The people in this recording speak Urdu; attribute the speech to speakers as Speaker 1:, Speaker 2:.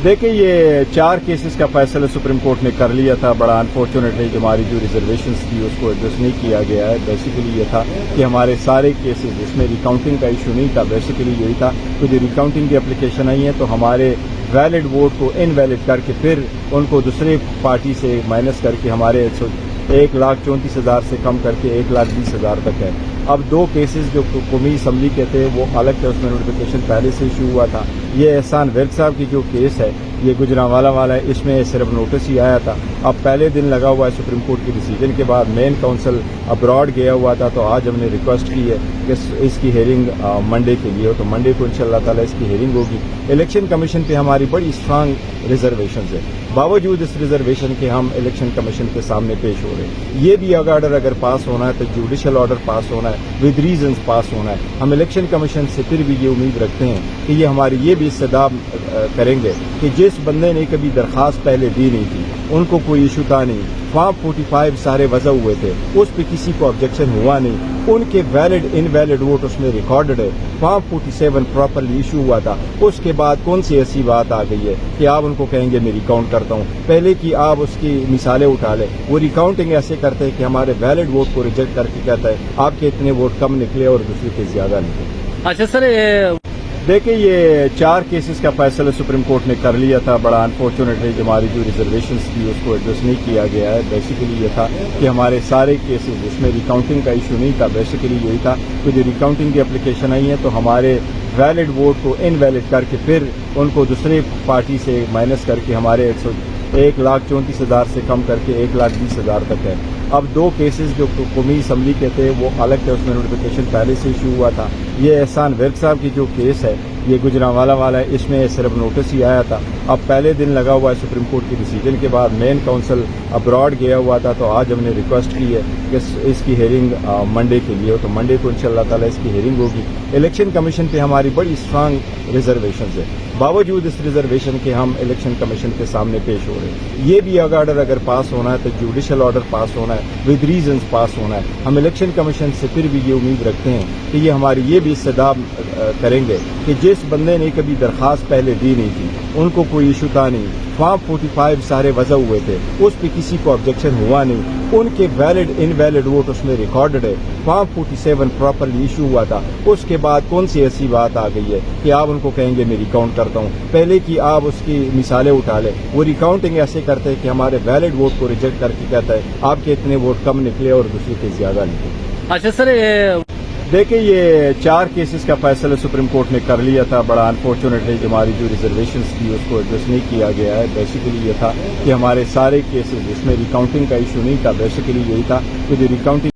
Speaker 1: دیکھیں یہ 4 کیسز کا فیصلہ سپریم کورٹ نے کر لیا تھا. بڑا انفارچونیٹلی جو ہماری جو ریزرویشنز تھی اس کو ایڈریس نہیں کیا گیا ہے. بیسیکلی یہ تھا کہ ہمارے سارے کیسز جس میں ریکاؤنٹنگ کا ایشو نہیں تھا. بیسیکلی یہی تھا کہ جو ریکاؤنٹنگ کی اپلیکیشن آئی ہیں تو ہمارے ویلڈ ووٹ کو انویلڈ کر کے پھر ان کو دوسرے پارٹی سے مائنس کر کے ہمارے 1,34,000 سے کم کر کے 1,20,000 تک ہے. اب 2 کیسز جو قومی اسمبلی کے تھے وہ الگ تھے, اس میں نوٹیفیکیشن پہلے سے ایشو ہوا تھا. یہ احسان ورک صاحب کی جو کیس ہے یہ گجرانوالہ والا ہے, اس میں صرف نوٹس ہی آیا تھا. اب پہلے دن لگا ہوا ہے سپریم کورٹ کی ڈیسیجن کے بعد. مین کونسل ابراڈ گیا ہوا تھا تو آج ہم نے ریکویسٹ کی ہے کہ اس کی ہیئرنگ منڈے کے لیے ہو, تو منڈے کو انشاءاللہ تعالی اس کی ہیئرنگ ہوگی. الیکشن کمیشن پہ ہماری بڑی اسٹرانگ ریزرویشنز ہے. باوجود اس ریزرویشن کے ہم الیکشن کمیشن کے سامنے پیش ہو رہے ہیں. یہ بھی آرڈر اگر پاس ہونا ہے تو جوڈیشل آرڈر پاس ہونا ہے, ود ریزنز پاس ہونا ہے. ہم الیکشن کمیشن سے پھر بھی یہ امید رکھتے ہیں کہ یہ ہماری یہ بھی استدعا کریں گے کہ جس بندے نے کبھی درخواست پہلے دی نہیں تھی ان کو کوئی ایشو تھا نہیں. فارم 45 سارے وضع ہوئے تھے, اس پہ کسی کو آبجیکشن ہوا نہیں. ان کے ویلڈ انویلڈ ووٹ اس میں ریکارڈڈ ہے. فارم 47 پراپرلی ایشو ہوا تھا. اس کے بعد کون سی ایسی بات آ گئی ہے کہ آپ ان کو کہیں گے میں ریکاؤنٹ کرتا ہوں. پہلے کی آپ اس کی مثالیں اٹھا لیں. وہ ریکاؤنٹنگ ایسے کرتے ہیں کہ ہمارے ویلڈ ووٹ کو ریجیکٹ کر کے کہتا ہے آپ کے اتنے ووٹ کم نکلے اور دوسرے کے زیادہ نکلے.
Speaker 2: اچھا سر,
Speaker 1: دیکھیں یہ 4 کیسز کا فیصلہ سپریم کورٹ نے کر لیا تھا. بڑا انفارچونیٹلی جو ہماری جو ریزرویشنز تھی اس کو ایڈریس نہیں کیا گیا ہے. بیسیکلی یہ تھا کہ ہمارے سارے کیسز جس میں ریکاؤنٹنگ کا ایشو نہیں تھا. بیسیکلی یہی تھا کہ جو ریکاؤنٹنگ کی اپلیکیشن آئی ہیں تو ہمارے ویلڈ ووٹ کو انویلڈ کر کے پھر ان کو دوسرے پارٹی سے مائنس کر کے ہمارے 1,34,000 سے کم کر کے 1,20,000 تک ہے. اب 2 کیسز جو قومی اسمبلی کے تھے وہ الگ تھے, اس میں نوٹیفیکیشن پہلے سے ایشو ہوا تھا. یہ احسان ورک صاحب کی جو کیس ہے یہ گجرانوالہ والا ہے, اس میں صرف نوٹس ہی آیا تھا. اب پہلے دن لگا ہوا ہے سپریم کورٹ کی ڈیسیجن کے بعد. مین کونسل ابراڈ گیا ہوا تھا تو آج ہم نے ریکویسٹ کی ہے کہ اس کی ہیئرنگ منڈے کے لیے ہو, تو منڈے کو انشاءاللہ تعالی اس کی ہیئرنگ ہوگی. الیکشن کمیشن پہ ہماری بڑی اسٹرانگ ریزرویشنز ہے. باوجود اس ریزرویشن کے ہم الیکشن کمیشن کے سامنے پیش ہو رہے ہیں. یہ بھی آرڈر اگر پاس ہونا ہے تو جوڈیشل آرڈر پاس ہونا ہے, ود ریزنز پاس ہونا ہے. ہم الیکشن کمیشن سے پھر بھی یہ امید رکھتے ہیں کہ یہ ہماری یہ بھی استدعا کریں گے کہ جس بندے نے کبھی درخواست پہلے دی نہیں تھی ان کو کوئی ایشو تھا نہیں. فارم 45 سارے وضع ہوئے تھے, اس پہ کسی کو آبجیکشن ہوا نہیں. ان کے ویلڈ انویلڈ ووٹ اس میں ریکارڈڈ ہے. فارم 47 پراپرلی ایشو ہوا تھا. اس کے بعد کون سی ایسی بات آ گئی ہے کہ آپ ان کو کہیں گے میں ریکاؤنٹ کرتا ہوں. پہلے کی آپ اس کی مثالیں اٹھا لیں. وہ ریکاؤنٹنگ ایسے کرتے ہیں کہ ہمارے ویلڈ ووٹ کو ریجیکٹ کر کے کہتا ہے آپ کے اتنے ووٹ کم نکلے اور دوسرے کے زیادہ نکلے.
Speaker 2: اچھا سر,
Speaker 1: دیکھیں یہ 4 کیسز کا فیصلہ سپریم کورٹ نے کر لیا تھا. بڑا انفارچونیٹلی جو ہماری جو ریزرویشنز تھی اس کو ایڈریس نہیں کیا گیا ہے. بیسیکلی یہ تھا کہ ہمارے سارے کیسز جس میں ریکاؤنٹنگ کا ایشو نہیں تھا. بیسیکلی یہی تھا کہ جو ریکاؤنٹنگ